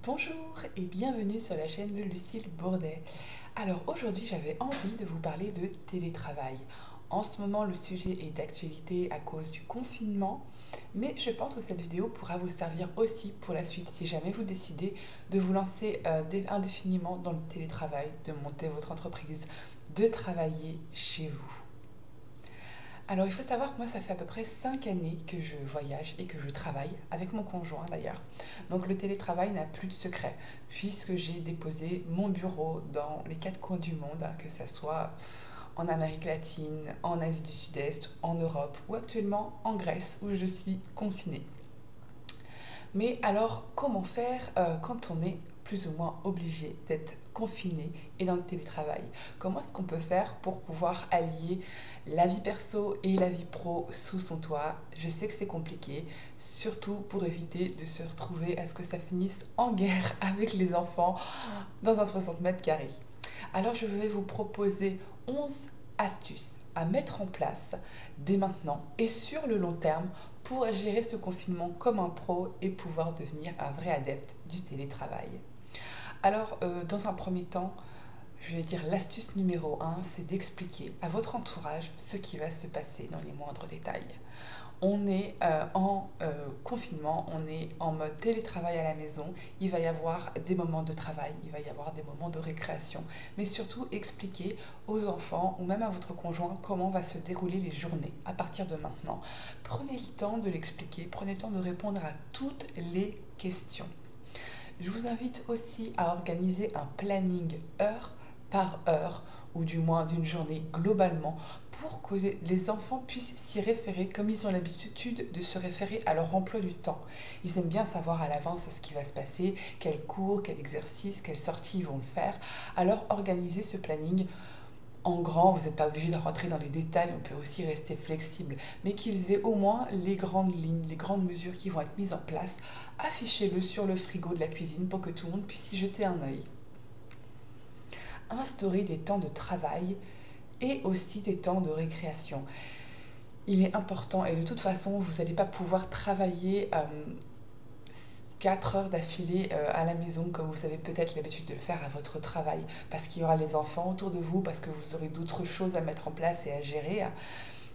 Bonjour et bienvenue sur la chaîne de Lucille Bourdet. Alors aujourd'hui j'avais envie de vous parler de télétravail. En ce moment le sujet est d'actualité à cause du confinement, mais je pense que cette vidéo pourra vous servir aussi pour la suite si jamais vous décidez de vous lancer indéfiniment dans le télétravail, de monter votre entreprise, de travailler chez vous. Alors il faut savoir que moi ça fait à peu près 5 années que je voyage et que je travaille avec mon conjoint d'ailleurs. Donc le télétravail n'a plus de secret puisque j'ai déposé mon bureau dans les 4 coins du monde, que ce soit en Amérique latine, en Asie du Sud-Est, en Europe ou actuellement en Grèce où je suis confinée. Mais alors, comment faire quand on est plus ou moins obligé d'être confiné et dans le télétravail? Comment est-ce qu'on peut faire pour pouvoir allier la vie perso et la vie pro sous son toit? Je sais que c'est compliqué, surtout pour éviter de se retrouver à ce que ça finisse en guerre avec les enfants dans un 60 mètres carrés. Alors, je vais vous proposer 11 astuces à mettre en place dès maintenant et sur le long terme pour gérer ce confinement comme un pro et pouvoir devenir un vrai adepte du télétravail. Alors, dans un premier temps, je vais dire l'astuce numéro 1, c'est d'expliquer à votre entourage ce qui va se passer dans les moindres détails. On est en confinement, on est en mode télétravail à la maison, il va y avoir des moments de travail, il va y avoir des moments de récréation, mais surtout expliquer aux enfants ou même à votre conjoint comment va se dérouler les journées à partir de maintenant. Prenez le temps de l'expliquer, prenez le temps de répondre à toutes les questions. Je vous invite aussi à organiser un planning heure par heure, ou du moins d'une journée globalement, pour que les enfants puissent s'y référer comme ils ont l'habitude de se référer à leur emploi du temps. Ils aiment bien savoir à l'avance ce qui va se passer, quel cours, quel exercice, quelle sortie ils vont faire. Alors organisez ce planning en grand, vous n'êtes pas obligé de rentrer dans les détails, on peut aussi rester flexible, mais qu'ils aient au moins les grandes lignes, les grandes mesures qui vont être mises en place. Affichez-le sur le frigo de la cuisine pour que tout le monde puisse y jeter un œil. Instaurer des temps de travail et aussi des temps de récréation. Il est important et de toute façon, vous n'allez pas pouvoir travailler 4 heures d'affilée à la maison comme vous avez peut-être l'habitude de le faire à votre travail parce qu'il y aura les enfants autour de vous, parce que vous aurez d'autres choses à mettre en place et à gérer.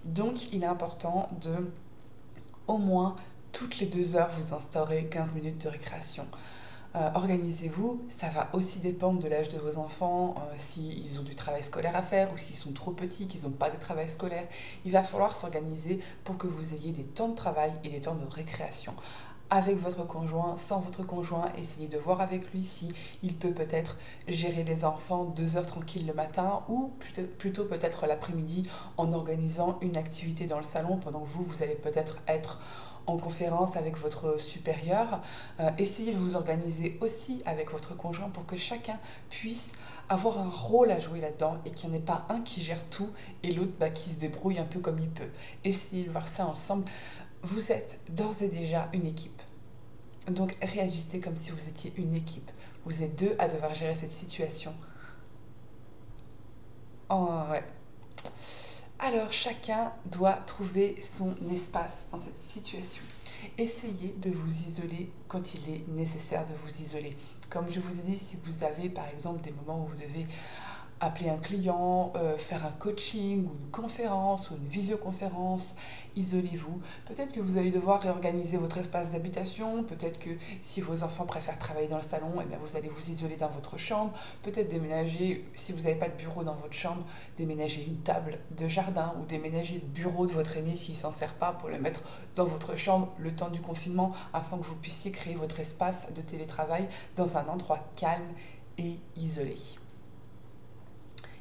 Donc il est important de au moins toutes les 2 heures vous instaurer 15 minutes de récréation. Organisez-vous, ça va aussi dépendre de l'âge de vos enfants, s'ils ont du travail scolaire à faire ou s'ils sont trop petits, qu'ils n'ont pas de travail scolaire. Il va falloir s'organiser pour que vous ayez des temps de travail et des temps de récréation. Avec votre conjoint, sans votre conjoint, essayez de voir avec lui si il peut peut-être gérer les enfants 2 heures tranquilles le matin ou plutôt peut-être l'après-midi en organisant une activité dans le salon pendant que vous allez peut-être être en conférence avec votre supérieur. Essayez de vous organiser aussi avec votre conjoint pour que chacun puisse avoir un rôle à jouer là-dedans et qu'il n'y en ait pas un qui gère tout et l'autre qui se débrouille un peu comme il peut. Essayez de voir ça ensemble. Vous êtes d'ores et déjà une équipe. Donc réagissez comme si vous étiez une équipe. Vous êtes 2 à devoir gérer cette situation. Ouais. Alors chacun doit trouver son espace dans cette situation. Essayez de vous isoler quand il est nécessaire de vous isoler. Comme je vous ai dit, si vous avez par exemple des moments où vous devez appeler un client, faire un coaching ou une conférence ou une visioconférence, isolez-vous. Peut-être que vous allez devoir réorganiser votre espace d'habitation, peut-être que si vos enfants préfèrent travailler dans le salon, eh bien vous allez vous isoler dans votre chambre, peut-être déménager, si vous n'avez pas de bureau dans votre chambre, déménager une table de jardin ou déménager le bureau de votre aîné s'il ne s'en sert pas pour le mettre dans votre chambre le temps du confinement afin que vous puissiez créer votre espace de télétravail dans un endroit calme et isolé.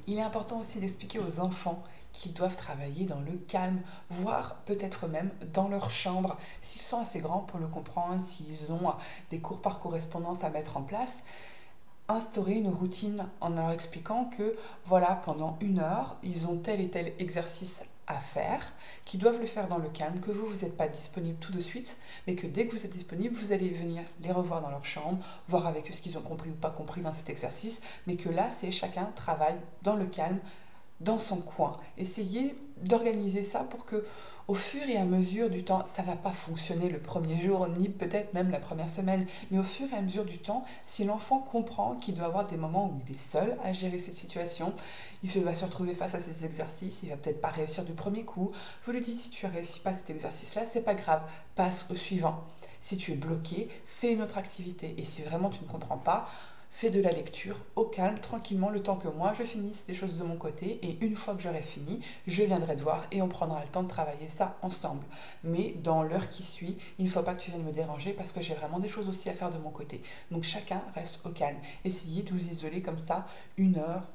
Il est important aussi d'expliquer aux enfants qu'ils doivent travailler dans le calme, voire peut-être même dans leur chambre, s'ils sont assez grands pour le comprendre, s'ils ont des cours par correspondance à mettre en place. Instaurer une routine en leur expliquant que voilà, pendant 1 heure, ils ont tel et tel exercice à faire, qu'ils doivent le faire dans le calme, que vous n'êtes pas disponible tout de suite, mais que dès que vous êtes disponible, vous allez venir les revoir dans leur chambre, voir avec eux ce qu'ils ont compris ou pas compris dans cet exercice, mais que là, c'est chacun travaille dans le calme, dans son coin. Essayez d'organiser ça pour que au fur et à mesure du temps, ça ne va pas fonctionner le premier jour, ni peut-être même la première semaine, mais au fur et à mesure du temps, si l'enfant comprend qu'il doit avoir des moments où il est seul à gérer cette situation, va se retrouver face à ces exercices, il va peut-être pas réussir du premier coup, vous lui dites si tu ne réussis pas cet exercice-là, c'est pas grave, passe au suivant. Si tu es bloqué, fais une autre activité. Et si vraiment tu ne comprends pas, fais de la lecture au calme, tranquillement, le temps que moi je finisse des choses de mon côté. Et une fois que j'aurai fini, je viendrai te voir et on prendra le temps de travailler ça ensemble. Mais dans l'heure qui suit, il ne faut pas que tu viennes me déranger parce que j'ai vraiment des choses aussi à faire de mon côté. Donc chacun reste au calme. Essayez de vous isoler comme ça, 1 heure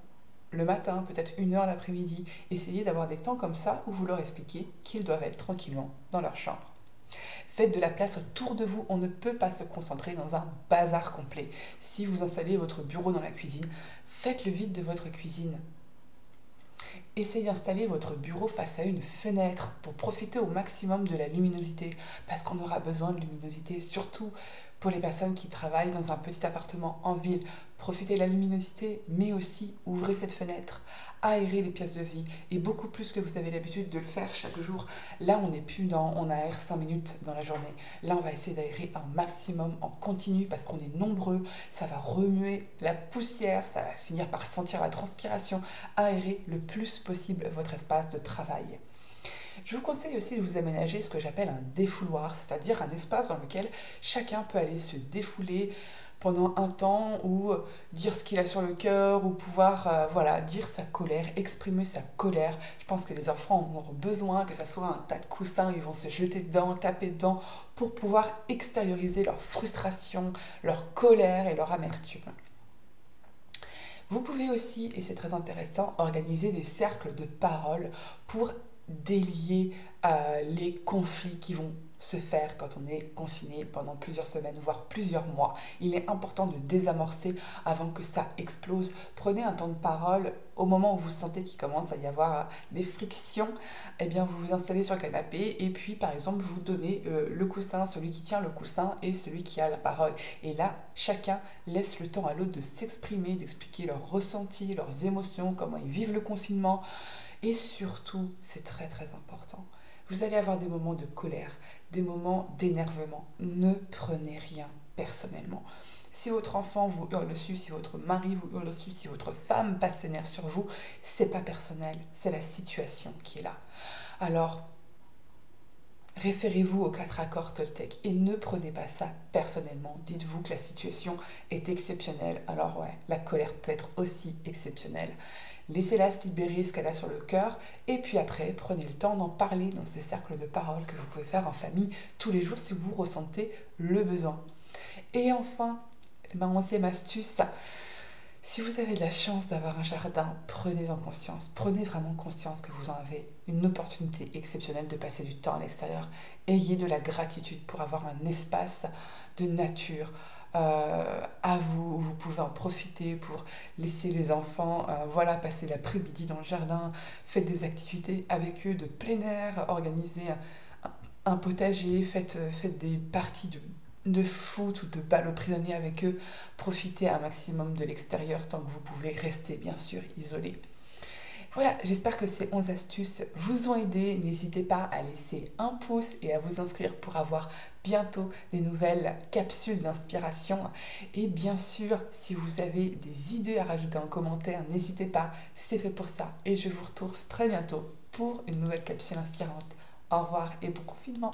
le matin, peut-être 1 heure l'après-midi. Essayez d'avoir des temps comme ça où vous leur expliquez qu'ils doivent être tranquillement dans leur chambre. Faites de la place autour de vous, on ne peut pas se concentrer dans un bazar complet. Si vous installez votre bureau dans la cuisine, faites le vide de votre cuisine. Essayez d'installer votre bureau face à une fenêtre pour profiter au maximum de la luminosité, parce qu'on aura besoin de luminosité, surtout pour les personnes qui travaillent dans un petit appartement en ville. Profitez de la luminosité, mais aussi ouvrez cette fenêtre, aérez les pièces de vie, et beaucoup plus que vous avez l'habitude de le faire chaque jour. Là, on n'est plus on aère 5 minutes dans la journée. Là, on va essayer d'aérer un maximum en continu, parce qu'on est nombreux, ça va remuer la poussière, ça va finir par sentir la transpiration. Aérez le plus possible votre espace de travail. Je vous conseille aussi de vous aménager ce que j'appelle un défouloir, c'est-à-dire un espace dans lequel chacun peut aller se défouler pendant un temps ou dire ce qu'il a sur le cœur ou pouvoir dire sa colère, exprimer sa colère. Je pense que les enfants en auront besoin, que ça soit un tas de coussins, ils vont se jeter dedans, taper dedans pour pouvoir extérioriser leur frustration, leur colère et leur amertume. Vous pouvez aussi, et c'est très intéressant, organiser des cercles de parole pour délier les conflits qui vont se faire quand on est confiné pendant plusieurs semaines, voire plusieurs mois. Il est important de désamorcer avant que ça explose. Prenez un temps de parole au moment où vous sentez qu'il commence à y avoir des frictions. Eh bien, vous vous installez sur le canapé et puis, par exemple, vous donnez le coussin, celui qui tient le coussin et celui qui a la parole. Et là, chacun laisse le temps à l'autre de s'exprimer, d'expliquer leurs ressentis, leurs émotions, comment ils vivent le confinement. Et surtout, c'est très très important, vous allez avoir des moments de colère, des moments d'énervement. Ne prenez rien personnellement. Si votre enfant vous hurle dessus, si votre mari vous hurle dessus, si votre femme passe ses nerfs sur vous, c'est pas personnel, c'est la situation qui est là. Alors, référez-vous aux 4 accords Toltec et ne prenez pas ça personnellement. Dites-vous que la situation est exceptionnelle. Alors ouais, la colère peut être aussi exceptionnelle. Laissez-la se libérer ce qu'elle a sur le cœur et puis après, prenez le temps d'en parler dans ces cercles de parole que vous pouvez faire en famille tous les jours si vous ressentez le besoin. Et enfin, ma 11e astuce, si vous avez de la chance d'avoir un jardin, prenez-en conscience. Prenez vraiment conscience que vous en avez une opportunité exceptionnelle de passer du temps à l'extérieur. Ayez de la gratitude pour avoir un espace de nature à vous. Vous pouvez en profiter pour laisser les enfants passer l'après-midi dans le jardin. Faites des activités avec eux de plein air, organisez un potager, faites des parties de foot ou de balle au prisonnier avec eux. Profitez un maximum de l'extérieur tant que vous pouvez rester bien sûr isolé. Voilà, j'espère que ces 11 astuces vous ont aidé. N'hésitez pas à laisser un pouce et à vous inscrire pour avoir bientôt des nouvelles capsules d'inspiration. Et bien sûr, si vous avez des idées à rajouter en commentaire, n'hésitez pas, c'est fait pour ça. Et je vous retrouve très bientôt pour une nouvelle capsule inspirante. Au revoir et bon confinement.